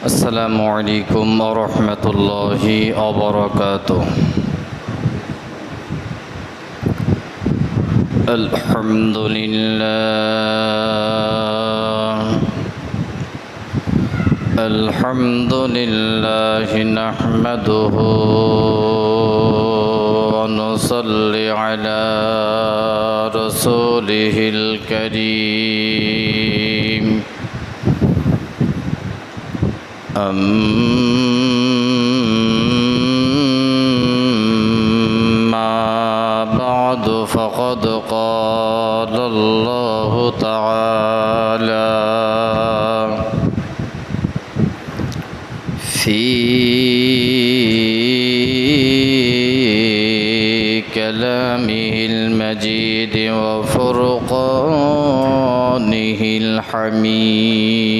السلام عليكم ورحمة الله وبركاته. الحمد لله نحمده ونصلي على رسوله الكريم. أما بعد فقد قال الله تعالى في كلامه المجيد وفرقانه الحميد.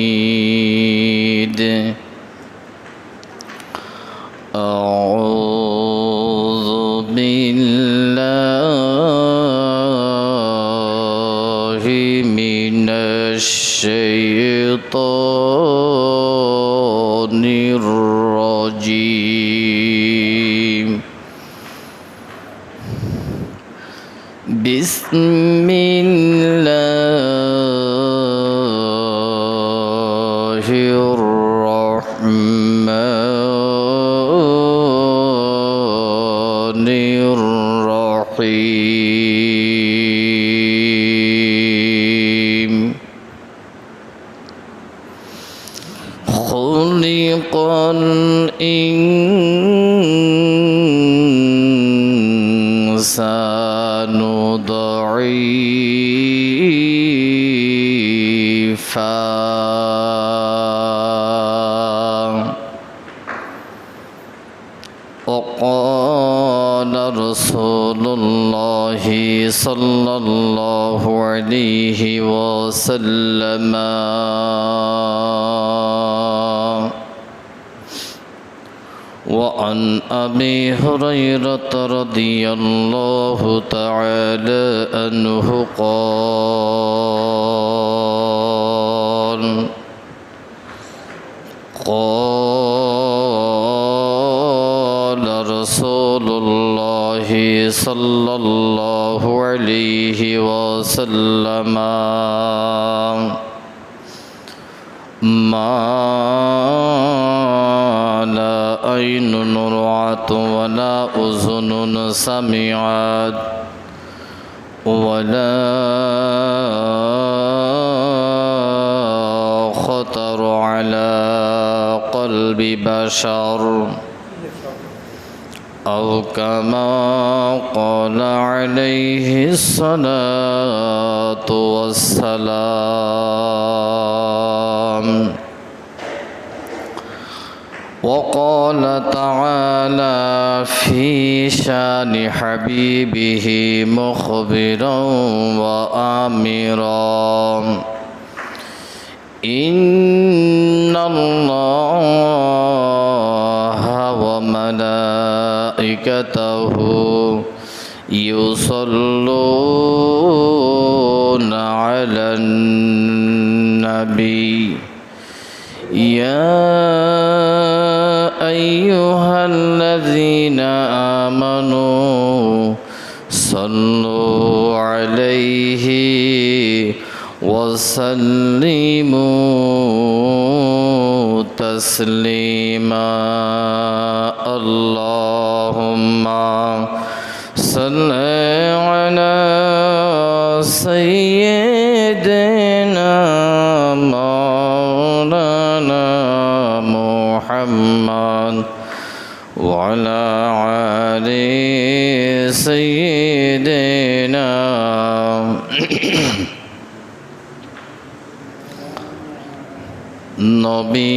أعوذ بالله من الشيطان الرجيم. بسم الله الرحمن الرحيم. خلق الإنسان ضعيفا وقال رسول الله صلى الله عليه وسلم وعن أبي هريرة رضي الله تعالى عنه قال رسول الله صلى الله عليه وسلم ما لا عين رأت ولا أذن سمعت ولا خطر على قلب بشر أو كما قال عليه الصلاة والسلام. وقال تعالى في شان حبيبه مخبرا وآمرا إن الله وملائكته يصلون على النبي يا أيها الذين آمنوا صلوا عليه وسلموا تسليما. اللهم صل على سيدنا مولانا محمد وعلى آل سيدنا নবী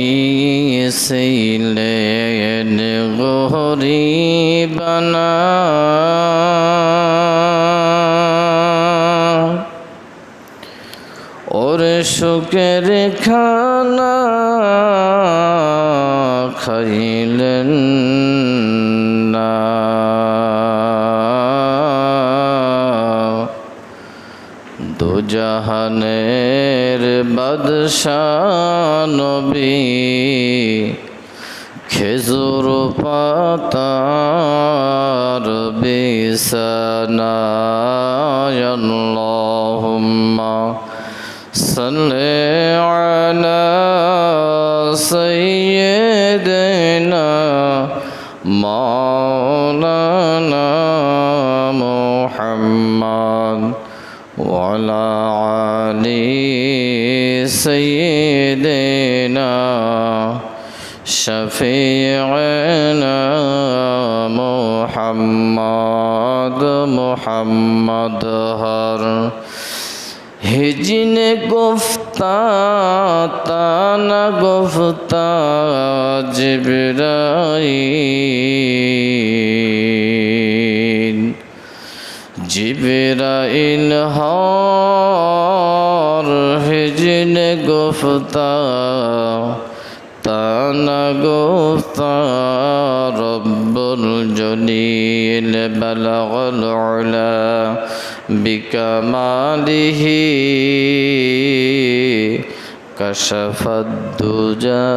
ছিলেন গরিবানা ওর সুখের খানা খাইলেন না জাহানের বাদশাহ নবী খেজুর পাতার বিছানায় আল্লাহুম্মা সাল্লি আলা সাইয়্যিদিনা মাওলানা মুহাম্মদ ওয়া আলা আলি সাইয়্যিদিনা শফিঈনা মুহাম্মদ হর হিজন গুফতা তানা গুফতা জিবরাইল হর হিজন গুফতা তানা গুফতা রব্বুল জলিল বালাগাল উলা বিকামালিহি কাশাফাদ দুজা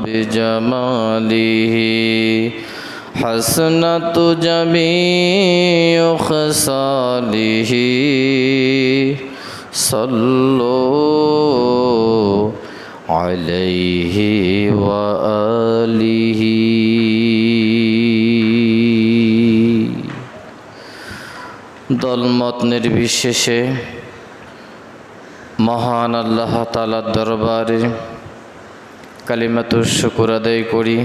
বিজামালিহি হাসনাতু জামিউ খাসালিহি সাল্লু আলাইহি ওয়া আলিহি। দলমত নির্বিশেষে মহান আল্লাহ তাআলার দরবারে কালিমাতুশ শুকর আদায় করি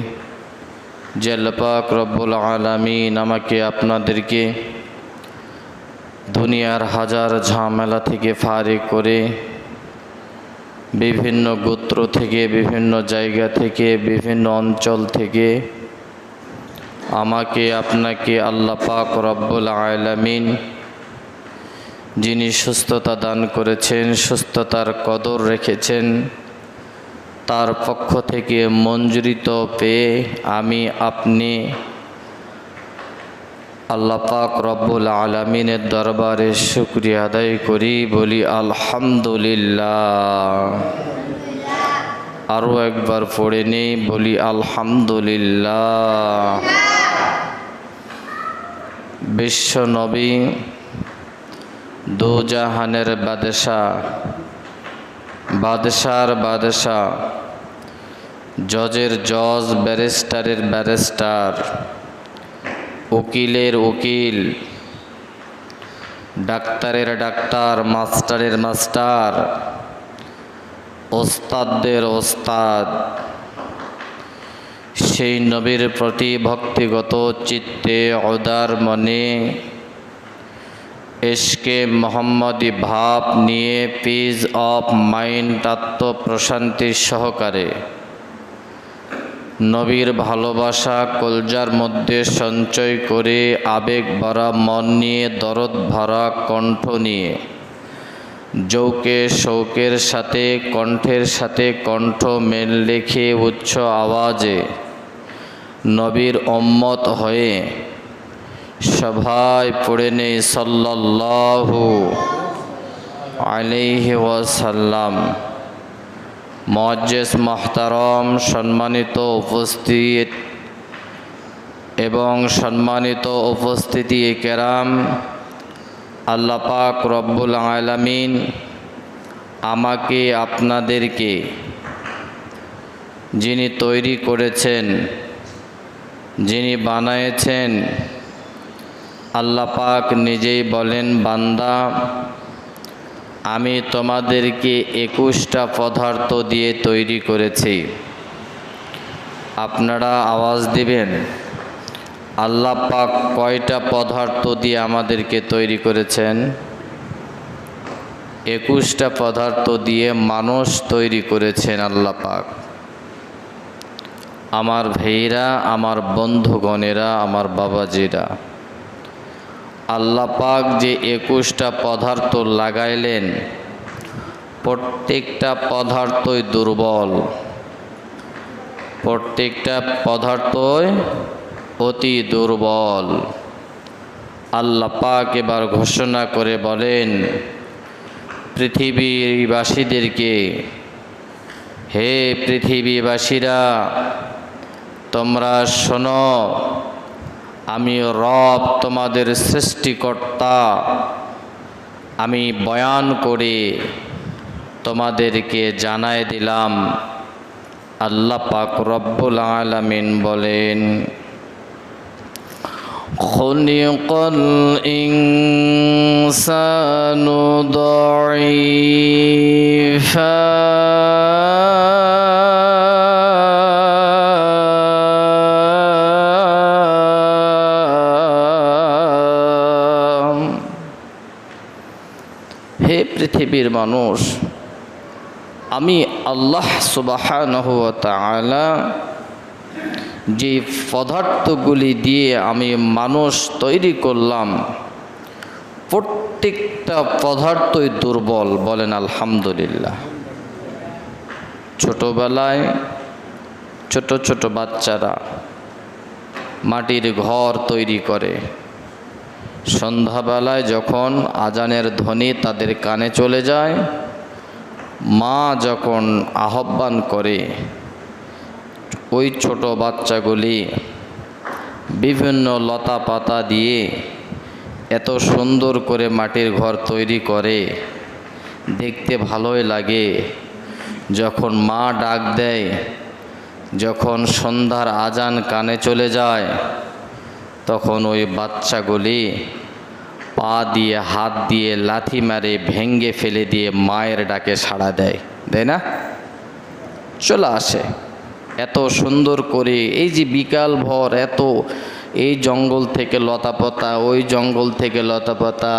যে আল্লাহ পাক রব্বুল আলামিন আমাকে আপনাদেরকে দুনিয়ার হাজার ঝামেলা থেকে ফারিগ করে বিভিন্ন গোত্র থেকে বিভিন্ন জায়গা থেকে বিভিন্ন অঞ্চল থেকে আমাকে আপনাকে আল্লাহ পাক রব্বুল আলামিন যিনি সুস্থতা দান করেছেন, সুস্থতার কদর রেখেছেন, তার পক্ষ থেকে মঞ্জুরিত পেয়ে আমি আপনি আল্লাহ পাক রব্বুল আলামিনের দরবারে শুকরিয়া আদায় করি, বলি আলহামদুলিল্লাহ। আরও একবার পড়ে নেই, বলি আলহামদুলিল্লাহ। বিশ্ব নবী দু জাহানের বাদশার বাদশাহ, জজের জজ, ব্যারিস্টারের ব্যারিস্টার, উকিলের উকিল, ডাক্তারের ডাক্তার, মাস্টারের মাস্টার, ওস্তাদদের ওস্তাদ, সেই নবীর প্রতি ভক্তিগত চিত্তে উদার মনে ইশকে মোহাম্মদী ভাব নিয়ে পিস অফ মাইন্ড আত্মপ্রশান্তির সহকারে নবীর ভালোবাসা কলজার মধ্যে সঞ্চয় করে আবেগ ভরা মন নিয়ে, দরদ ভরা কণ্ঠ নিয়ে, যৌকে শৌকের সাথে কণ্ঠের সাথে কণ্ঠ মেল রেখে উচ্চ আওয়াজে নবীর উম্মত হয়ে সবাই পড়ে নেই সাল্লাল্লাহু আলাইহি ওয়াসাল্লাম। মুআজ্জিজ মুহতারম, সম্মানিত উপস্থিত এবং সম্মানিত উপস্থিতি কেরাম, আল্লাহ পাক রব্বুল আলামিন আমাকে আপনাদেরকে যিনি তৈরি করেছেন, যিনি বানিয়েছেন, আল্লাহ পাক নিজেই বলেন, বান্দা আমি তোমাদেরকে 21টা পদার্থ দিয়ে তৈরি করেছি। আপনারা আওয়াজ দিবেন, আল্লাহ পাক কয়টা পদার্থ দিয়ে আমাদেরকে তৈরি করেছেন? 21টা পদার্থ দিয়ে মানুষ তৈরি করেছেন আল্লাহ পাক। আমার ভাইরা, আমার বন্ধুগণেরা, আমার বাবাজিরা, আল্লাহ পাক যে 21টা পদার্থ লাগাইলেন, প্রত্যেকটা পদার্থই দুর্বল, প্রত্যেকটা পদার্থই অতি দুর্বল। আল্লাহ পাক এবার ঘোষণা করে বলেন, পৃথিবীবাসীদেরকে, হে পৃথিবীবাসীরা, তোমরা শোনো, আমি রব তোমাদের সৃষ্টিকর্তা। আমি বয়ান করে তোমাদেরকে জানায় দিলাম। আল্লাহ পাক রব্বুল আলামিন বলেন, খুলিকাল ইনসানু দাঈফা হে পৃথিবীর মানুষ, আমি আল্লাহ সুবহানাহু ওয়া তাআলা যে পদার্থগুলি দিয়ে আমি মানুষ তৈরি করলাম, প্রত্যেকটা পদার্থই দুর্বল। বলেন আলহামদুলিল্লাহ। ছোটবেলায় ছোট ছোট বাচ্চারা মাটির ঘর তৈরি করে, সন্ধ্যাবেলায় যখন আজানের ধ্বনি তাদের কানে চলে যায়, মা যখন আহ্বান করে, ওই ছোট বাচ্চাগুলি বিভিন্ন লতা পাতা দিয়ে এত সুন্দর করে মাটির ঘর তৈরি করে, দেখতে ভালোই লাগে। যখন মা ডাক দেয়, যখন সন্ধ্যার আজান কানে চলে যায়, তখন ওই বাচ্চাগুলি পা দিয়ে হাত দিয়ে লাথি মারে ভেঙ্গে ফেলে দিয়ে মায়ের ডাকে সাড়া দেয়, তাই না? চলে আসে এত সুন্দর করে। এই যে বিকাল ভর এত এই জঙ্গল থেকে লতাপাতা, ওই জঙ্গল থেকে লতাপাতা,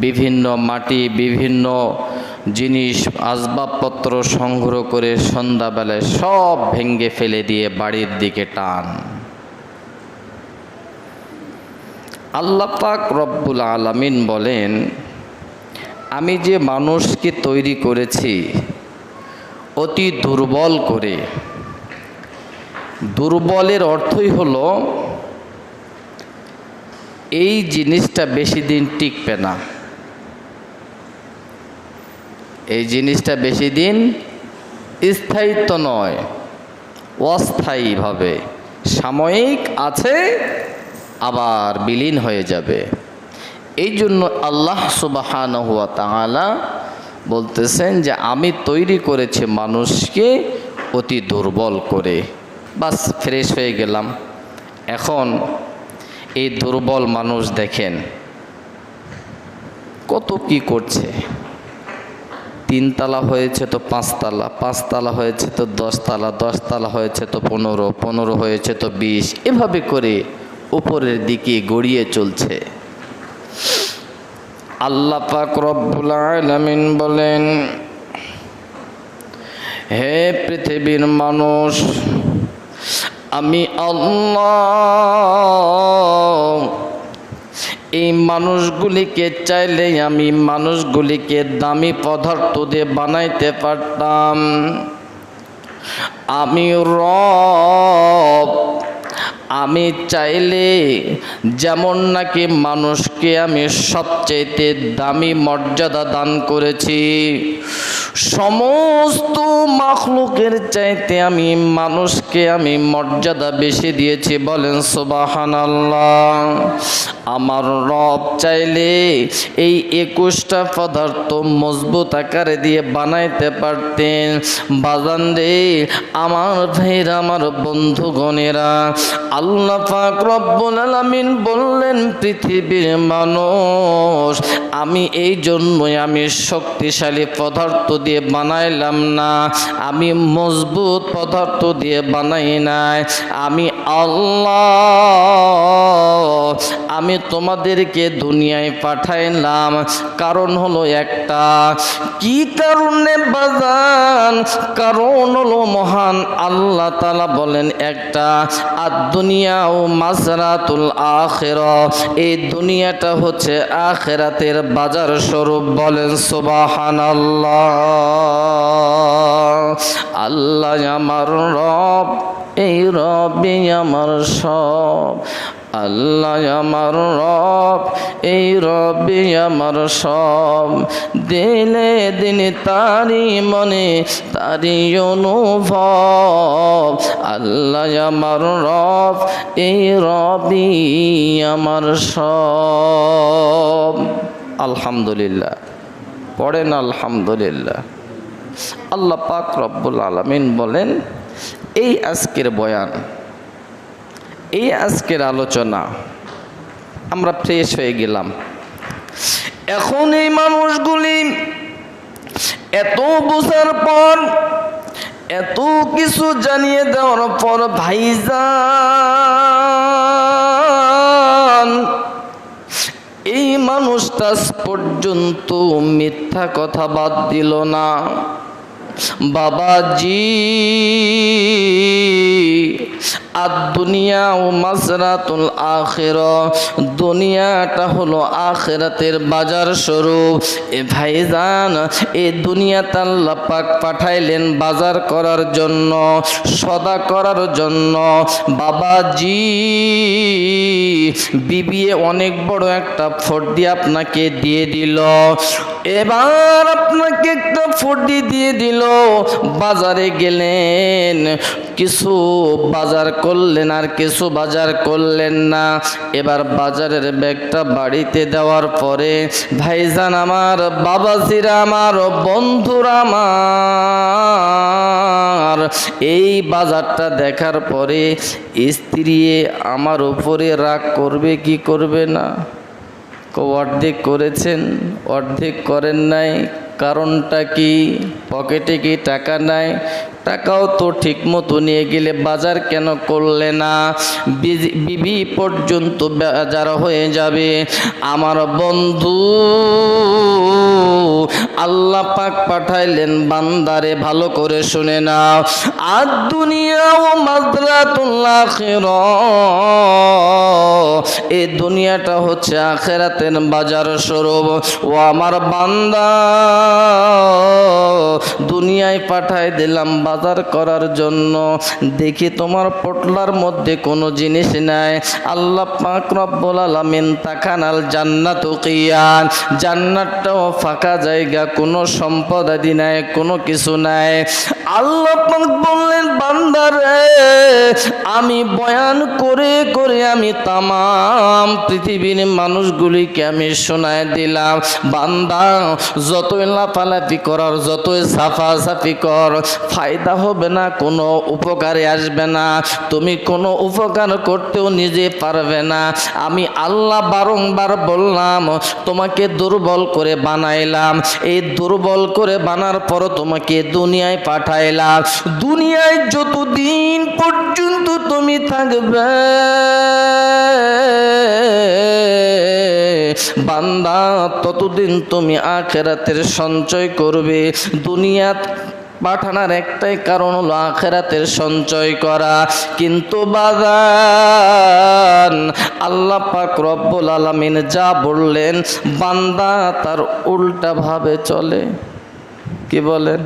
বিভিন্ন মাটি, বিভিন্ন জিনিস আসবাবপত্র সংগ্রহ করে সন্ধ্যাবেলায় সব ভেঙ্গে ফেলে দিয়ে বাড়ির দিকে টান। আল্লাহ পাক রব্বুল আলামিন বলেন, আমি যে মানুষকে তৈরি করেছি অতি দুর্বল করে। দুর্বলের অর্থই হলো এই জিনিসটা বেশি দিন টিকবে না, এই জিনিসটা বেশি দিন স্থায়িত্ব নয়, অস্থায়ীভাবে সাময়িক আছে, আবার বিলীন হয়ে যাবে। এই জন্য আল্লাহ সুবহানাহু ওয়া তাআলা বলতেছেন যে আমি তৈরি করেছি মানুষকে অতি দুর্বল করে। বাস ফ্রেশ হয়ে গেলাম। এখন এই দুর্বল মানুষ দেখেন কত কি করছে। 3 তালা হয়েছে তো 5 তালা, 5 তালা হয়েছে তো 10 তালা, 10 তালা হয়েছে তো 15, 15 হয়েছে তো 20, এভাবে করে উপরের দিকে গড়িয়ে চলছে। আল্লাহ পাক রব্বুল আলামিন বলেন, হে পৃথিবীর মানুষ, আমি আল্লাহ এই মানুষগুলিকে চাইলে আমি মানুষগুলিকে দামি পদার্থ দিয়ে বানাইতে পারতাম। আমি রব, আমি চাইলে যেমন নাকি মানুষকে আমি সবচেয়ে দামি মর্যাদা দান করেছি, সমস্ত মাখলুকের চাইতে আমি মানুষকে আমি মর্যাদা বেশি দিয়েছি। বলেন সুবহানাল্লাহ। আমার রব চাইলে এই 21টা পদার্থ মজবুত আকারে দিয়ে বানাইতে পারতেন। বাজান রে আমার ভাইরা, আমার বন্ধুগণেরা, আল্লাহ পাক রব্বুল আলামিন বললেন, পৃথিবীর মানুষ, আমি এই জন্যই আমি শক্তিশালী পদার্থ দিয়ে বানাইলাম না, আমি মজবুত পদার্থ দিয়ে বানাই নাই। আমি আল্লাহ, আমি তোমাদেরকে দুনিয়ায় পাঠাইলাম, কারণ হলো একটা। কি কারণে বাজান? কারণ হলো মহান আল্লাহ তাআলা বলেন একটা, দুনিয়া ও মাসরাতুল আখিরা, এই দুনিয়াটা হচ্ছে আখিরাতের বাজার স্বরূপ। বলেন সুবহানাল্লাহ। আল্লাহ আমার রব, এই রবই আমার সব। আল্লাহ আমার রব, এই রবি আমার সব, দিলে দিন তারি মনে তারি অনুভব। আল্লাহ আমার রব, এই রবি আমার সব। আলহামদুলিল্লাহ পড়েন আলহামদুলিল্লাহ। আল্লাহ পাক রব্বুল আলামিন বলেন, এই আজকের বয়ান, এই আজকের আলোচনা আমরা ফ্রেশ হয়ে গেলাম। এখন এই মানুষগুলি এত বোঝার পর, এত কিছু জানিয়ে দেওয়ার পর, ভাইজান এই মানুষটা পর্যন্ত মিথ্যা কথা বাদ দিল না। বাবাজি, দুনিয়া ও মাজরাতুল আখিরা, দুনিয়াটা হলো আখিরাতের বাজার স্বরূপ। এ ভাইজান, এই দুনিয়াতে আল্লাহ পাক পাঠাইলেন বাজার করার জন্য, সদা করার জন্য। বাবাজি, বিবিএ অনেক বড় একটা ফর্দি আপনাকে দিয়ে দিল। এবার আপনাকে একটা ফর্দি দিয়ে দিল, বাজারে গেলেন, কিছু বাজার করলেন আর কিছু বাজার করলেন না। এবার বাজারের ব্যাগটা বাড়িতে দেওয়ার পরে, ভাইজান আমার, বাবাজিরা আমার, বন্ধুরা আমার, এই বাজারটা দেখার পরে স্ত্রী আমার উপরে রাগ করবে কি করবে না? অর্ধেক করেছেন, অর্ধেক করেন নাই, কারণটা কি? পকেটে কি টাকা নাই? টাকাও তো ঠিক মতো নিয়ে গেলে বাজার কেন করলে না? বিবি পর্যন্ত বাজার হয়ে যাবে। আমার বন্ধু, আল্লাহ পাক পাঠাইলেন বান্দারে, ভালো করে শুনে নাও, আর দুনিয়া ও মাজরাতুল আখিরা, এই দুনিয়াটা হচ্ছে আখিরাতের বাজার স্বরূপ। ও আমার বান্দা, দুনিয়ায় পাঠাই দিলাম বাজার করার জন্য, দেখি তোমার পটলার মধ্যে কোনো জিনিস নাই। আল্লাহ পাক রব্বুল আলামিন তাকানাল জান্নাতু কিয়ান, জান্নাতটাও ফাঁকা জায়গা, কোনো সম্পদ আদি নাই, কোনো কিছু নাই। আল্লাহ পাক বললেন, বান্দারে, আমি বয়ান করে করে আমি তামাম পৃথিবীর মানুষগুলিকে আমি শোনায় দিলাম, বান্দা যতই লাফালাফি করার, যতই সাফাসাফি কর, ফায়দা হবে না, কোনো উপকারে আসবে না। তুমি কোনো উপকার করতেও নিজে পারবে না। আমি আল্লাহ বারংবার বললাম, তোমাকে দুর্বল করে বানাইলাম। এই দুর্বল করে বানার পর তোমাকে দুনিয়ায় পাঠাইলাম। দুনিয়ায় যতদিন পর্যন্ত তুমি থাকবে বান্দা, ততদিন তুমি আখিরাতের সঞ্চয় করবে। দুনিয়া পাঠানোর একটাই কারণ হলো আখিরাতের সঞ্চয় করা। কিন্তু বাজান, আল্লাহ পাক রব্বুল আলামিন যা বললেন, বান্দা তার উল্টা ভাবে চলে। কি বলেন?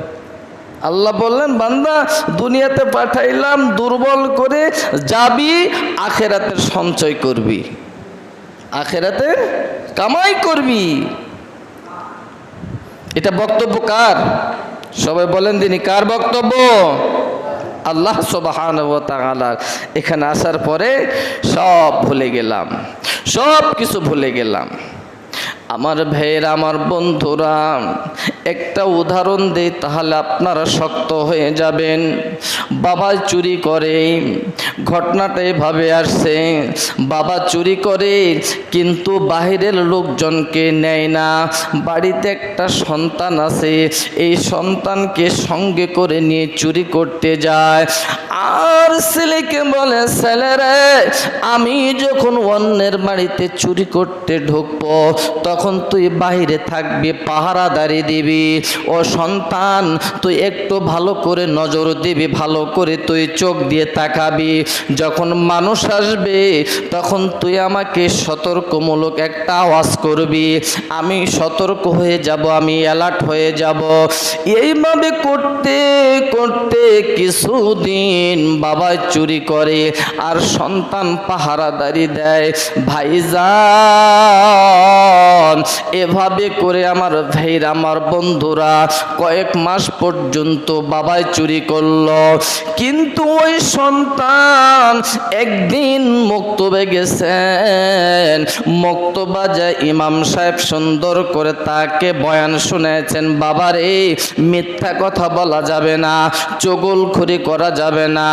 আল্লাহ বললেন, বান্দা দুনিয়াতে পাঠাইলাম দুর্বল করে, যাবি আখিরাতের সঞ্চয় করবি, আখিরাতে কামাই করবি। এটা বক্তব্য কার? সবাই বলেন দিনই, কার বক্তব্য? আল্লাহ সুবহানাহু ওয়া তাআলা। এখানে আসার পরে সব ভুলে গেলাম, সব কিছু ভুলে গেলাম। আমার ভাইয়েরা, আমার বন্ধুরা, একটা উদাহরণ দেই, তাহলে আপনারা শক্ত হয়ে যাবেন। বাবা চুরি করে, ঘটনাটা এভাবে আসছে, বাবা চুরি করে কিন্তু বাহিরের লোকজনকে নেয় না। বাড়িতে একটা সন্তান আছে, এই সন্তানকে সঙ্গে করে নিয়ে চুরি করতে যায়। আর ছেলেকে বলে, ছেলেরে, আমি যখন অন্যের বাড়িতে চুরি করতে ঢুকবো, তখন তুই বাহিরে থাকবি, পাহারাদারি দিবি। দিবি। ও সন্তান, তুই একটু ভালো করে নজর দিবি, ভালো করে তুই চোখ দিয়ে তাকাবি। যখন মানুষ আসবে তখন তুই আমাকে সতর্কমূলক একটা আওয়াজ করবি, আমি সতর্ক হয়ে যাব, আমি অ্যালার্ট হয়ে যাব। এইভাবে করতে করতে কিছুদিন বাবা চুরি করে আর সন্তান পাহারাদারি দেয়। ভাইজান, এভাবে করে আমার ভাইরা, আমার বন্ধুরা, কয়েক মাস পর্যন্ত বাবাই চুরি করলো। কিন্তু ওই সন্তান একদিন মক্তবে গেছেন, মক্তবা যায় ইমাম সাহেব সুন্দর করে তাকে বয়ান শুনেছেন, বাবারে মিথ্যা কথা বলা যাবে না, চগলখড়ি করা যাবে না।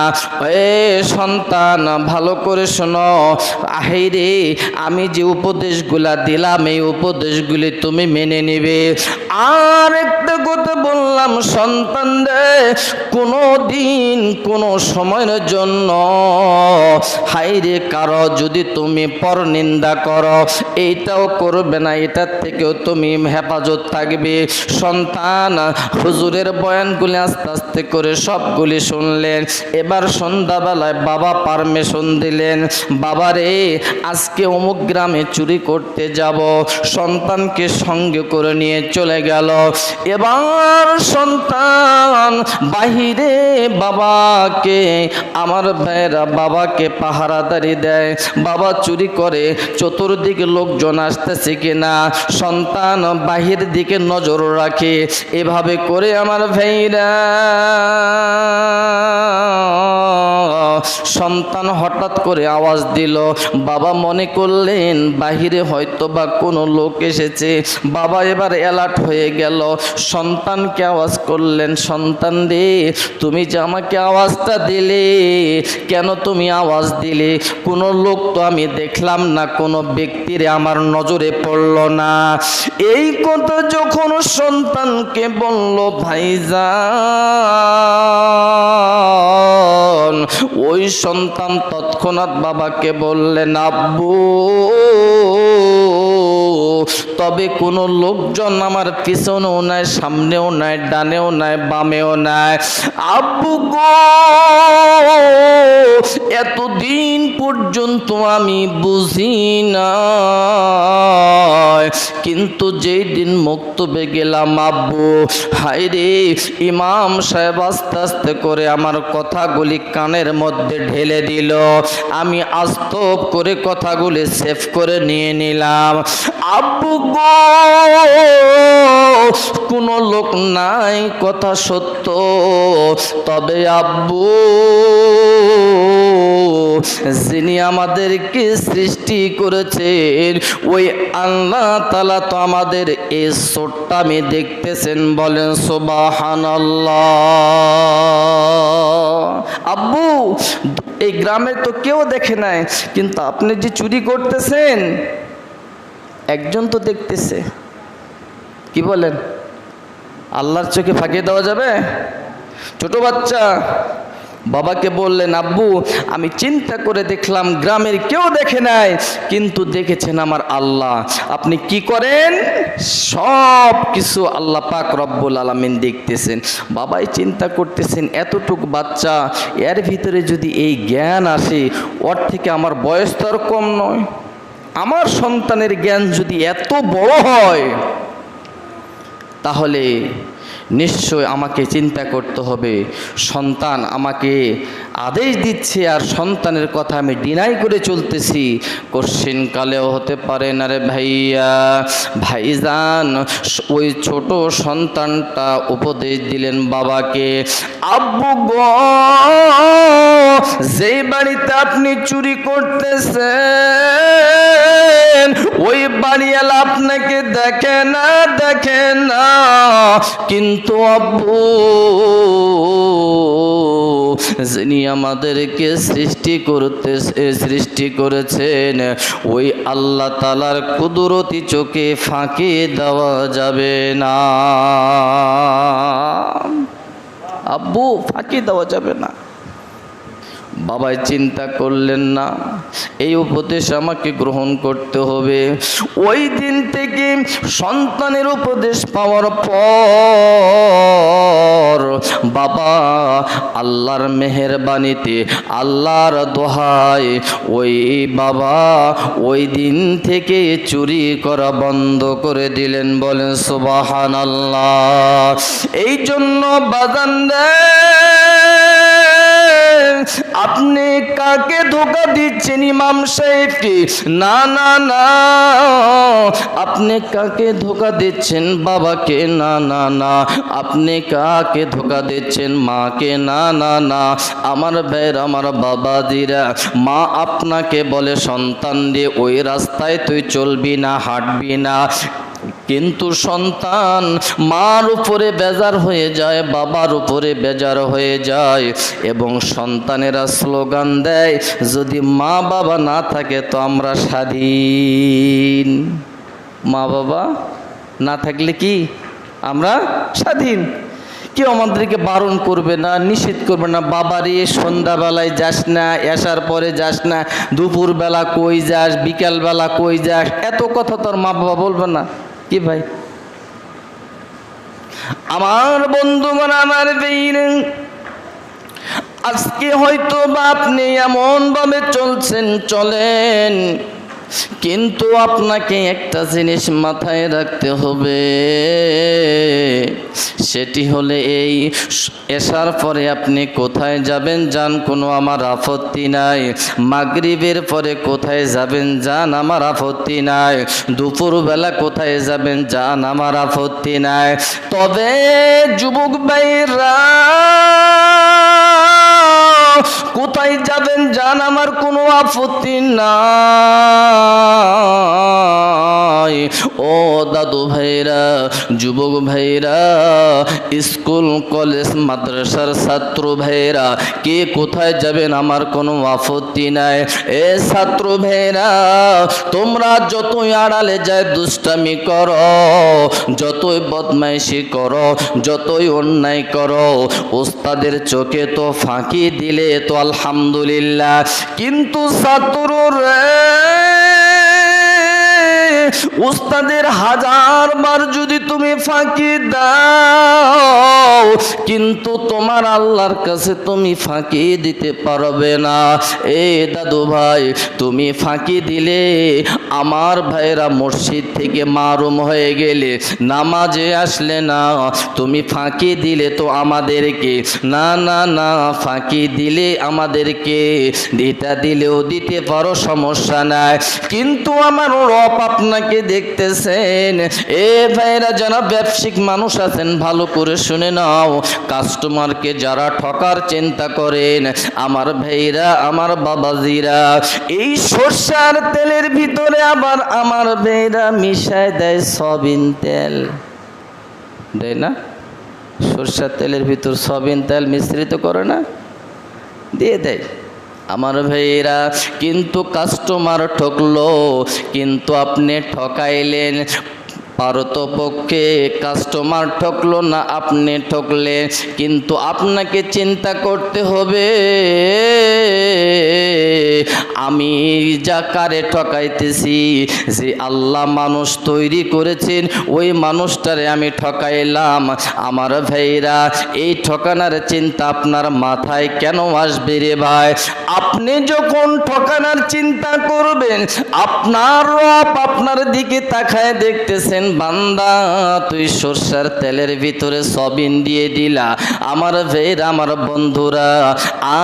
এ সন্তান, ভালো করে শোনো, আহিরে আমি যে উপদেশগুলা দিলাম এই উপদেশগুলি তুমি মেনে নিবে। আর একটা কথা বললাম, সন্তান রে, কোনো দিন কোনো সময়ের জন্য হাইরে কারো যদি তুমি পরনিন্দা করো এইটাও করবে না, এটার থেকেও তুমি হেফাজত থাকবে। সন্তান হুজুরের বয়ানগুলি আস্তে আস্তে করে সবগুলি শুনলেন। এবার সন্ধ্যাবেলায় বাবা পারমিশন দিলেন, বাবারে আজকে অমুক গ্রামে চুরি করতে যাব। সন্তানকে সঙ্গে করে নিয়ে চলে গেল। এবার সন্তান বাহিরে বাবাকে, আমার ভাইয়েরা, বাবাকে পাহারাদারি দেয়। বাবা চুরি করে, চতুর্দিকে লোকজন আসতেছে কিনা সন্তান বাহির দিকে নজর রাখে। এভাবে করে আমার ভাইরা, সন্তান হঠাৎ করে আওয়াজ দিল। বাবা মনে করলেন বাহিরে হয়তো বা কোনো লোক এসেছে। বাবা এবার অ্যালার্ট হয়ে গেল, সন্তানকে আওয়াজ করলেন, সন্তান রে, তুমি যে আমাকে আওয়াজটা দিলে, কেন তুমি আওয়াজ দিলে? কোনো লোক তো আমি দেখলাম না, কোনো ব্যক্তিরে আমার নজরে পড়ল না। এই কথা যখন সন্তানকে বলল, ভাইজান, ওই সন্তান তৎক্ষণাৎ বাবাকে বললেন, আব্বু, তবে কোনো লোকজন আমার পিছনেও নাই, সামনেও নাই, ডানেও নাই, বামেও নাই। আব্বু গো, এতদিন পর্যন্ত আমি বুঝি না, কিন্তু যেই দিন মক্তবে গেলাম আব্বু, হায়রে ইমাম সাহেব আস্তে আস্তে করে আমার কথাগুলি কানের মধ্যে ঢেলে দিল। আমি আস্তব করে কথাগুলি সেভ করে নিয়ে নিলাম। আব্বু গো, কোনো লোক নাই, কথা সত্য, তবে আব্বু, যিনি আমাদেরকে সৃষ্টি করেছেন ওই আল্লাহ তাআলা তো আমাদের এই ছোট্ট আমি দেখতেছেন, বলেন সুবহানাল্লাহ। আব্বু, এই গ্রামে তো কেউ দেখে নাই, কিন্তু আপনি যে চুরি করতেছেন একজন তো দেখতেছে। কি বলেন? আল্লাহর চোখে ফাঁকি দেওয়া যাবে? ছোট বাচ্চা বাবাকে বললেন, আব্বু, আমি চিন্তা করে দেখলাম গ্রামের কেউ দেখে নাই, কিন্তু দেখেছেন আমার আল্লাহ। আপনি কি করেন? সব কিছু আল্লাহ পাক রব্বুল আলামিন দেখতেছেন। বাবাই চিন্তা করতেছেন, এতটুকু বাচ্চা, এর ভিতরে যদি এই জ্ঞান আসে, ওর থেকে আমার বয়স তো আর কম নয়। আমার সন্তানের জ্ঞান যদি এত বড় হয়, তাহলে নিশ্চয় আমাকে চিন্তা করতে হবে। সন্তান আমাকে আদেশ দিচ্ছে আর সন্তানের কথা আমি ডিনাই করে চলতেছি, কোশ্চিন কালেও হতে পারে না রে ভাইয়া। ভাইজান, ওই ছোট সন্তানটা উপদেশ দিলেন বাবাকে, আব্বু গো, যেই বাড়িতে আপনি চুরি করতেছেন ওই বাড়িওয়ালা আপনাকে দেখে না, কিন্তু আব্বু, যিনি আমাদেরকে সৃষ্টি করেছেন ওই আল্লাহ তাআলার কুদরতি চোখে ফাঁকি দেওয়া যাবে না। আব্বু, ফাঁকি দেওয়া যাবে না। বাবাই চিন্তা করলেন না, এই উপদেশ আমাকে গ্রহণ করতে হবে। ওই দিন থেকে সন্তানের উপদেশ পাওয়ার পর বাবা আল্লাহর মেহেরবানিতে, আল্লাহর দোহায় ওই বাবা ওই দিন থেকে চুরি করা বন্ধ করে দিলেন। বলেন সুবহানাল্লাহ। এই জন্য বাজান রে, আপনি কাকে ধোঁকা দিচ্ছেন? ইমাম সাহেবকে? না না না। আপনি কাকে ধোঁকা দিচ্ছেন? বাবাকে? না না না। আপনি কাকে ধোঁকা দিচ্ছেন? মাকে? না না না। আমার ভাইয়ের, আমার বাবাজিরা, মা আপনাকে বলে সন্তান দিয়ে ওই রাস্তায় তুই চলবি না, হাঁটবি না, কিন্তু সন্তান মার উপরে বেজার হয়ে যায়, বাবার উপরে বেজার হয়ে যায়, এবং সন্তানেরা স্লোগান দেয় যদি মা বাবা না থাকে তো আমরা স্বাধীন। মা বাবা না থাকলে কি আমরা স্বাধীন? কেউ আমাদেরকে বারণ করবে না, নিষেধ করবে না, বাবারে সন্ধ্যাবেলায় যাস না, এসার পরে যাস না, দুপুরবেলা কই যাস, বিকালবেলা কই যাস, এত কথা তোর মা বাবা বলবে না কি ভাই? আমার বন্ধুগণ, আমার বেইন, আজকে হয়তো বা আপনি এমন ভাবে চলছেন, চলেন, কিন্তু আপনাকে একটা জিনিস মাথায় রাখতে হবে, সেটি হলে এই এসার পরে আপনি কোথায় যাবেন যান, কোনো আমার আপত্তি নাই। মাগরিবের পরে কোথায় যাবেন যান, আমার আপত্তি নাই। দুপুরবেলা কোথায় যাবেন যান, আমার আপত্তি নাই। তবে যুবক ভাইরা কোথায় যাবেন যান, আমার কোনো আপত্তি নাই। ও দাদু ভাইরা, যুবক ভাইরা, স্কুল কলেজ মাদ্রাসার ছাত্র ভাইরা, কে কোথায় যাবেন আমার কোনো আপত্তি নাই। এ ছাত্র ভাইরা, তোমরা যতই আড়ালে যায় দুষ্টামি করো, যতই বদমাইশি করো, যতই অন্যায় করো, ওস্তাদের চোখে তো ফাঁকি দিলে তো আলহামদুলিল্লাহ, কিন্তু ছাত্র রে, উস্তাদের 1000 বার যদি তুমি ফাঁকি দাও, কিন্তু তোমার আল্লাহর কাছে তুমি ফাঁকি দিতে পারবে না। এ দাদু ভাই, তুমি ফাঁকি দিলে, আমার ভাইরা মসজিদ থেকে মারুম হয়ে গেলে, নামাজে আসলে না, তুমি ফাঁকি দিলে তো আমাদেরকে, না না না, ফাঁকি দিলে আমাদেরকে দিতে দিলেও দিতে পারো, সমস্যা নাই, কিন্তু আমার রব আপনাকে দেখতেছেন। এ ভাইরা, যারা ব্যবসায়িক মানুষ আছেন ভালো করে শুনে নাও, কাস্টমারকে যারা ঠকার চিন্তা করেন, আমার ভাইরা, আমার বাবাজিরা, এই সরষার তেলের ভিতরে আবার আমার ভাইরা মিশায় দেয় সয়াবিন তেল, দেয় না? সরষার তেলের ভিতর সয়াবিন তেল মিশ্রিত করে না, দিয়ে দেয় আমার ভাইয়েরা। কিন্তু কাস্টমার ঠকলো, কিন্তু আপনি ঠকাইলেন, পারতপক্ষে কাস্টমার ঠকলো না, আপনি ঠকলেন, কিন্তু আপনাকে চিন্তা করতে হবে, আমি যা কারে ঠকাইতেছি, যে আল্লাহ মানুষ তৈরি করেছেন ওই মানুষটারে আমি ঠকাইলাম। আমার ভাইরা, এই ঠকানোর চিন্তা আপনার মাথায় কেন আসবে রে ভাই? আপনি যখন ঠকানোর চিন্তা করবেন, আপনার রব আপনার দিকে তাকায় দেখতেছেন, বান্দা তুই সরষার তেলের ভিতরে সয়াবিন দিয়ে দিলা। আমার ভাইরা, আমার বন্ধুরা,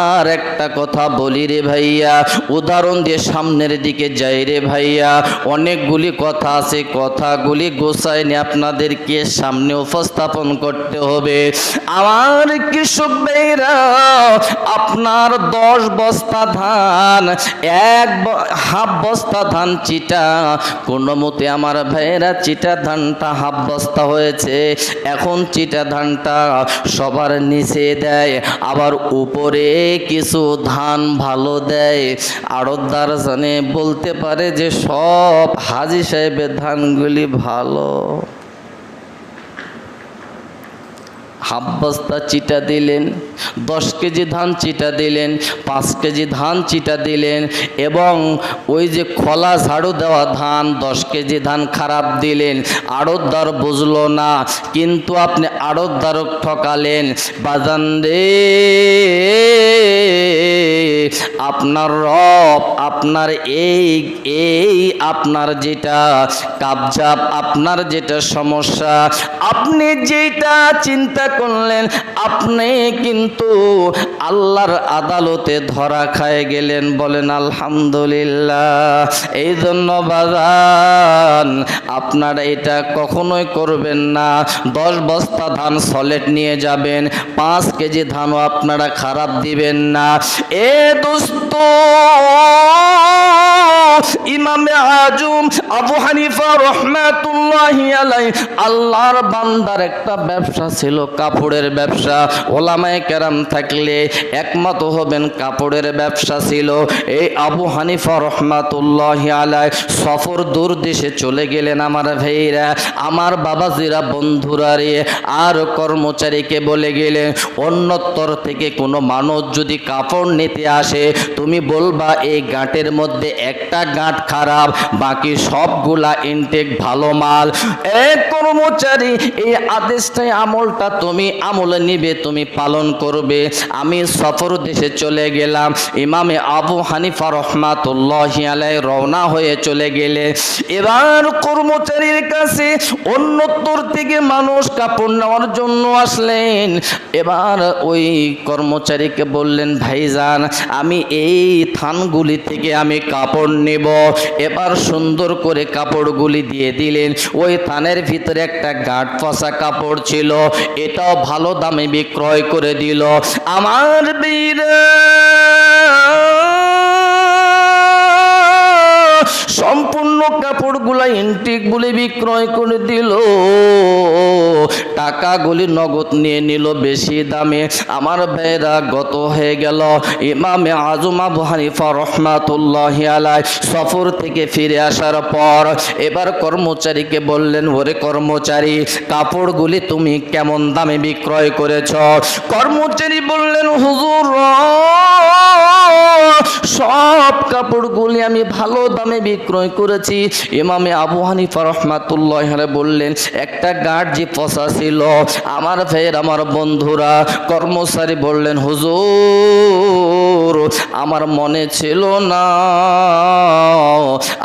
আর একটা কথা বলি রে ভাইয়া, উদাহরণ দিয়ে সামনের দিকে যাই রে ভাইয়া, অনেকগুলি কথা আছে, কথাগুলি গোছায় নিয়ে আপনাদেরকে সামনে উপস্থাপন করতে হবে। আমার কৃষক ভাইরা, আপনার 10 বস্তা ধান, হাফ বস্তা ধান চিটা, কোনো মতে আমার ভাইরা চিটা ধানটা হাফ বস্তা হয়েছে, এখন চিটা ধানটা সবার নিচে দেয়, আবার উপরে কিছু ধান ভালো দেয়। আড়তদার জানে, বলতে পারে যে সব হাজী সাহেবের ধানগুলি ভালো, হাফ বস্তা চিটা দিলেন, 10 কেজি ধান চিটা দিলেন, 5 কেজি ধান চিটা দিলেন, এবং ওই যে খোলা ঝাড়ু দেওয়া ধান 10 কেজি ধান খারাপ দিলেন। আড়তদার বুঝলো না, কিন্তু আপনি আড়তদারক ঠকালেন। বাজান রে, আপনার রব আপনার এই আপনার যেটা কাবজাব, আপনার যেটা সমস্যা, আপনি যেটা চিন্তা করলেন, আপনি কিন্তু আল্লাহর আদালতে ধরা খায় গেলেন। বলেন আলহামদুলিল্লাহ। এই জন্য বাজান, আপনারা এটা কখনোই করবেন না। 10 বস্তা ধান সলেট নিয়ে যাবেন, 5 কেজি ধানও আপনারা খারাপ দিবেন না। এ দোস্ত, ইমামে আজম আবু হানিফা রহমাতুল্লাহি আলাইহি, আল্লাহর বান্দার একটা ব্যবসা ছিল, কাপড়ের ব্যবসা। ওলামায়ে কেরাম থাকলে একমত হবেন, কাপড়ের ব্যবসা ছিল। এই আবু হানিফা রহমাতুল্লাহি আলাইহি সফর দূর দেশে চলে গেলেন। আমার ভাইরা, আমার বাবাজিরা, বন্ধুরা রে, আর কর্মচারীকে বলে গেলেন, অন্যত্তর থেকে কোনো মানুষ যদি কাপড় নিতে আসে, তুমি বলবা এই গাঁটের মধ্যে একটা গাঁট খারাপ, বাকি সবগুলা ইনটেক ভালো মাল। এক কর্মচারী, এই আদেশটাই আমলটা তুমি আমলে নিবে, তুমি পালন করবে। আমি সফর দেশে চলে গেলাম। ইমামে আবু হানিফা রহমাতুল্লাহি আলাইহি রওনা হয়ে চলে গেলে, এবার কর্মচারীর কাছে অন্যত্তর থেকে মানুষ কাপড় নেওয়ার জন্য আসলেন। এবার ওই কর্মচারীকে বললেন, ভাইজান, আমি এই থানগুলি থেকে আমি কাপড় নেব। এবার সুন্দর করে কাপড়গুলি দিয়ে দিলেন। ওই থানের ভিতরে একটা গাঁট ফসা কাপড় ছিল, এটাও ভালো দামে বিক্রয় করে দিল। আমার বীরা, সম্পূর্ণ কাপড়গুলা ইনটেক বলে বিক্রয় করে দিল। টাকাগুলি নগদ নিয়ে নিল বেশি দামে। আমার ভাইরা, গত হয়ে গেল। ইমামে আজম আবু হানিফা রহমাতুল্লাহি আলাইহি সফর থেকে ফিরে আসার পর এবার কর্মচারীকে বললেন, ওরে কর্মচারী, কাপড়গুলি তুমি কেমন দামে বিক্রয় করেছ? কর্মচারী বললেন, হুজুর, সব কাপড়গুলি আমি ভালো দামে বিক্রয় করেছি। ইমামে আবু হানিফা রহমাতুল্লাহি আলাইহি বললেন, একটা গাঁট যে পচা ছিল। আমার ভাইয়ের, আমার বন্ধুরা, কর্মচারী বললেন, হুজুর, আমার মনে ছিল না,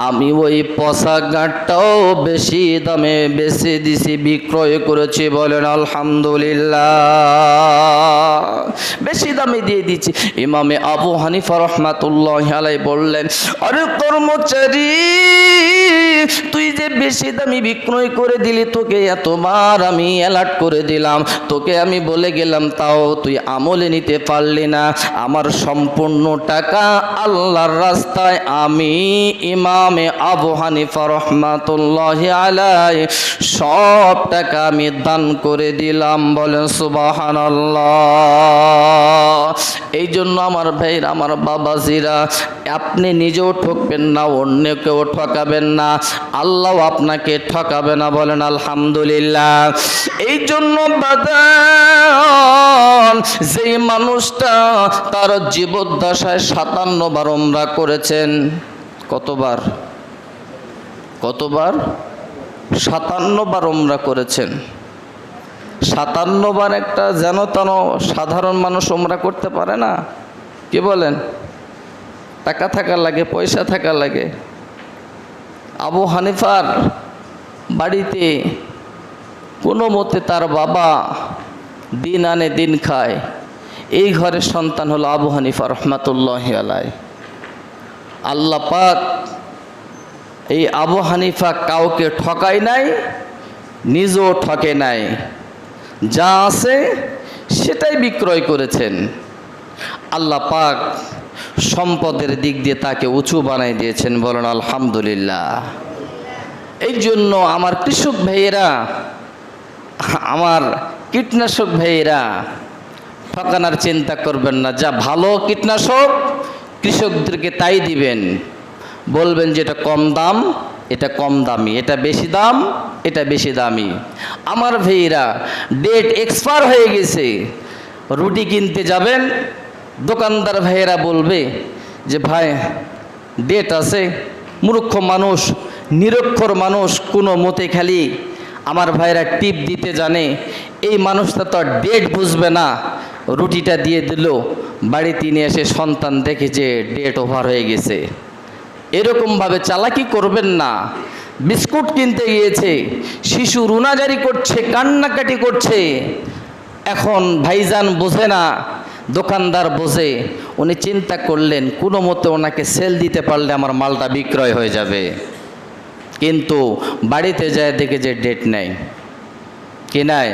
আমি ওই পচা গাঁটটাও বেশি দামে বেচে দিছি, বিক্রয় করেছি। বলেন আলহামদুলিল্লাহ, বেশি দামে দিয়ে দিচ্ছি। ইমামে আবু হানিফা রহমাতুল্লাহি আলাইহি বললেন, আরে কর্মচারী, তুই যে বেশি দামি বিক্রয় করে দিলি, তোকে এতবার আমি অ্যালার্ট করে দিলাম, তোকে আমি বলে গেলাম, তাও তুই আমলে নিতে পারলি না। আমার সম্পূর্ণ টাকা আল্লাহর রাস্তায় আমি ইমামে আবু হানিফা রহমাতুল্লাহি আলাইহি সব টাকা আমি দান করে দিলাম। বলেন সুবহানাল্লাহ। এই জন্য আমার ভাইরা, আমার বাবাজিরা, আপনি নিজেও ঠকবেন না, অন্যকেও ঠকাবেন না, আল্লাহ আপনাকে ঠকাবে না। বলেন আলহামদুলিল্লাহ। এই জন্য বাদান, যে মানুষটা তার জীবদ্দশায় 57 বার উমরা করেছেন, কতবার? 57 বার উমরা করেছেন। 57 বার একটা যেন তেন সাধারণ মানুষ উমরা করতে পারে না। কি বলেন? টাকা থাকা লাগে, পয়সা থাকা লাগে। আবু হানিফার বাড়িতে কোনো মতে তার বাবা দিন আনে দিন খায়। এই ঘরের সন্তান হলো আবু হানিফা রহমাতুল্লাহি আলাইহি। আল্লাহ পাক এই আবু হানিফা কাউকে ঠকায় নাই, নিজেও ঠকে নাই। যা আছে সেটাই বিক্রয় করেছেন। আল্লাহ পাক সম্পদের দিক দিয়ে তাকে উঁচু বানাই দিয়েছেন। বলেন আলহামদুলিল্লাহ। এই জন্য আমার কৃষক ভাইয়েরা, আমার কীটনাশক ভাইয়েরা, ঠকানোর চিন্তা করবেন না। যা ভালো কীটনাশক কৃষকদেরকে তাই দিবেন, বলবেন যেটা কম দাম এটা কম দামি, এটা বেশি দাম, এটা বেশি দামি। আমার ভাইরা ডেট এক্সপায়ার হয়ে গেছে, রুটি কিনতে যাবেন, দোকানদার ভাইয়েরা বলবে যে ভাই ডেট আছে। মূর্খ মানুষ, নিরক্ষর মানুষ কোনো মতে খালি আমার ভাইরা টিপ দিতে জানে, এই মানুষটা তো আর ডেট বুঝবে না। রুটিটা দিয়ে দিল, বাড়িতে নিয়ে এসে সন্তান দেখে যে ডেট ওভার হয়ে গেছে। এরকমভাবে চালাকি করবেন না। বিস্কুট কিনতে গিয়েছে, শিশু রুনাজারি করছে, কান্নাকাটি করছে। এখন ভাইজান বোঝে না, দোকানদার বোঝে। উনি চিন্তা করলেন কোনো মতে ওনাকে সেল দিতে পারলে আমার মালটা বিক্রয় হয়ে যাবে। কিন্তু বাড়িতে যায় দেখে যে ডেট নেই, কি নাই?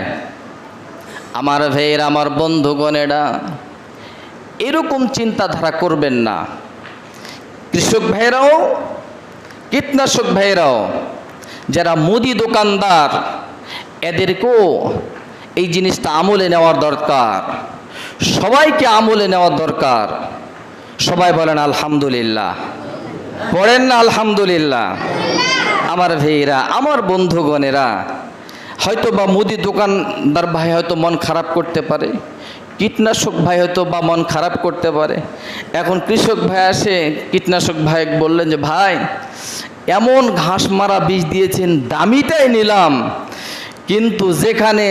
আমার ভাইয়েরা, আমার বন্ধুগণেরা, এরকম চিন্তাধারা করবেন না। কৃষক ভাইরাও, কীটনাশক ভাইরাও, যারা মুদি দোকানদার, এদেরকেও এই জিনিসটা আমলে নেওয়ার দরকার। সবাইকে আমলে নেওয়ার দরকার। সবাই বলেন আলহামদুলিল্লাহ, পড়েন না আলহামদুলিল্লাহ। আমার ভাইয়েরা, আমার বন্ধুগণেরা, হয়তো বা মুদি দোকানদার ভাই হয়তো মন খারাপ করতে পারে, কীটনাশক ভাই হয়তো বা মন খারাপ করতে পারে। এখন কৃষক ভাই আসে, কীটনাশক ভাই বললেন যে ভাই এমন ঘাস মারা বীজ দিয়েছেন, দামিটাই নিলাম, কিন্তু যেখানে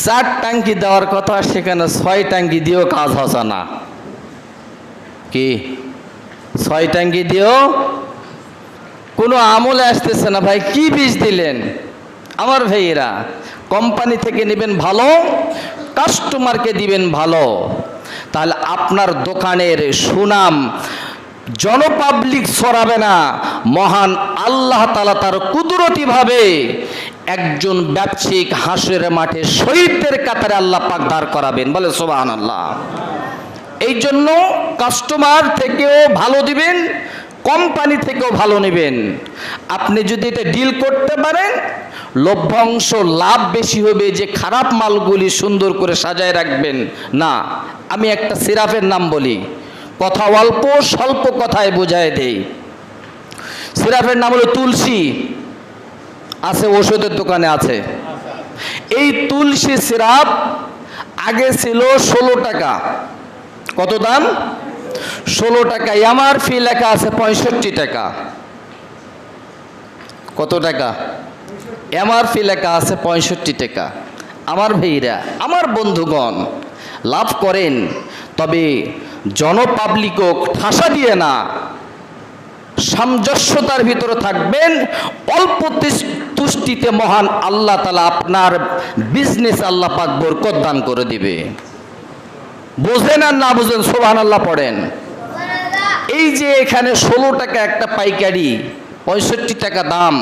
4 ট্যাঙ্কি দেওয়ার কথা সেখানে 6 ট্যাঙ্কি দিয়েও কাজ হচ্ছে না। কি 6 ট্যাঙ্কি দিয়েও কোনো আমলে আসতেছে না। ভাই কি বীজ দিলেন? আমার ভাইয়েরা, কোম্পানি থেকে নেবেন ভালো, কাস্টমারকে দিবেন ভালো, তাহলে আপনার দোকানের সুনাম জনপাবলিক ছড়াবে না। মহান আল্লাহ তাআলা তার কুদরতিভাবে একজন ব্যবসায়িক হাসরের মাঠে শহীদদের কাতারে আল্লাহ পাক দাঁড় করাবেন। বলে সুবহানাল্লাহ। এই জন্য কাস্টমার থেকেও ভালো দিবেন, কোম্পানি থেকেও ভালো নেবেন। আপনি যদি এটা ডিল করতে পারেন, লভ্যাংশ লাভ বেশি হবে, যে খারাপ মালগুলি সুন্দর করে সাজায় রাখবেন না। আমি একটা সিরাপের নাম বলি, কথা অল্প স্বল্প কথায় বোঝায় দেই। সিরাপের নাম হলো তুলসী। আছে, ওষুধের দোকানে আছে। এই তুলসী সিরাপ আগে ছিল 16 টাকা। কত দাম? 16 টাকা। এমআরপি লেখা আছে 65 টাকা। কত টাকা? এমআরপি লেখা আছে 65 টাকা। আমার ভাইরা, আমার বন্ধুগণ, লাভ করেন, তবে জনপাবলিকও ঠাসা দিয়ে না, সামঞ্জস্যতার ভিতরে থাকবেন। অল্প তুষ্টিতে মহান আল্লাহ তাআলা আপনার বিজনেস আল্লাহ পাক বরকত দান করে দিবে। বোঝেন আর না বুঝেন সুবহানাল্লাহ পড়েন। এই যে এখানে 16 টাকা একটা পাইকারি, 65 টাকা দাম,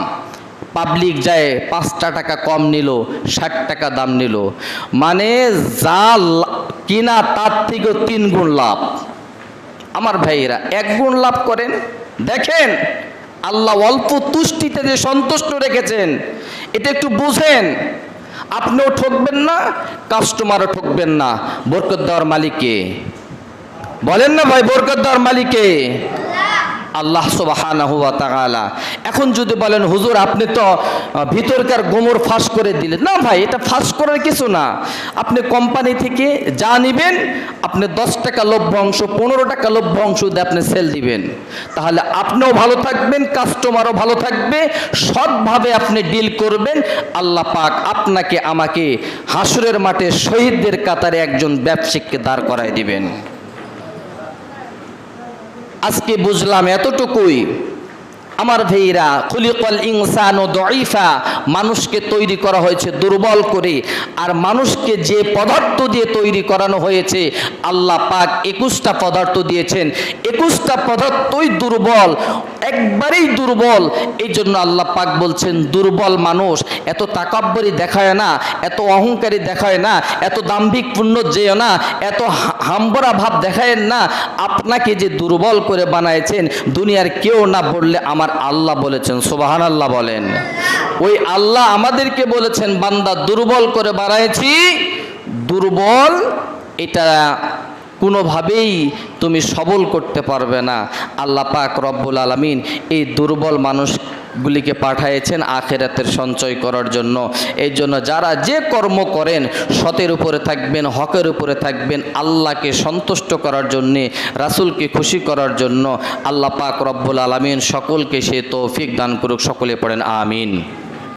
পাবলিক যায় 5 টাকা কম নিল, 60 টাকা দাম নিল, মানে যা কিনা তার থেকেও 3 গুণ লাভ। আমার ভাইয়েরা, 1 গুণ লাভ করেন। দেখেন আল্লাহ অল্প তুষ্টিতে যে সন্তুষ্ট রেখেছেন, এটা একটু বুঝেন। আপনিও ঠকবেন না, কাস্টমারও ঠকবেন না। বরকত দেওয়ার মালিককে বলেন না ভাই, বরকত দেওয়ার মালিককে আল্লাহ সুবহানাহু ওয়া তাআলা। এখন যদি বলেন হুজুর আপনি তো ভিতরকার গোমর ফাঁস করে দিলেন, না ভাই, এটা ফাঁস করার কিছু না। আপনি কোম্পানি থেকে যা নেবেন, আপনি 10 টাকা লভ্যাংশ, 15 টাকা লভ্যাংশ দিয়ে আপনি সেল দিবেন, তাহলে আপনিও ভালো থাকবেন, কাস্টমারও ভালো থাকবে। সৎভাবে আপনি ডিল করবেন, আল্লাহ পাক আপনাকে আমাকে হাসরের মাঠে শহীদদের কাতারে একজন ব্যবসায়িককে দাঁড় করায় দিবেন। আজকে বুঝলাম এতটুকুই। আমার ভাইরা, খুলিকাল ইনসানু দাঈফা, মানুষকে তৈরি করা হয়েছে দুর্বল করে। আর মানুষকে যে পদার্থ দিয়ে তৈরি করানো হয়েছে, আল্লাহ পাক 21টা পদার্থ দিয়েছেন। 21টা পদার্থই দুর্বল, একবারেই দুর্বল। এই জন্য আল্লাহ পাক বলছেন দুর্বল মানুষ এত তাকাব্বরি দেখায় না, এত অহংকারী দেখায় না, এত দাম্ভিকপূর্ণ যেও না, এত হাম্বরা ভাব দেখায় না। আপনাকে যে দুর্বল করে বানাইছেন, দুনিয়ার কেউ না বললে আমার আল্লাহ বলেছেন। সুবহানাল্লাহ বলেন। ওই আল্লাহ আমাদেরকে বলেছেন বান্দা দুর্বল করে বানাইছি। দুর্বল এটা কোনোভাবেই তুমি সবল করতে পারবে না। আল্লাহ পাক রব্বুল আলামিন এই দুর্বল মানুষ গুলিকে পাঠাইছেন আখিরাতের সঞ্চয় করার জন্য। এই জন্য যারা যে কর্ম করেন সতের উপরে থাকবেন, হকের উপরে থাকবেন, আল্লাহকে সন্তুষ্ট করার জন্যে, রাসূলকে খুশি করার জন্য। আল্লাহ পাক রব্বুল আলামিন সকলকে সে তৌফিক দান করুক। সকলে পড়েন আমিন।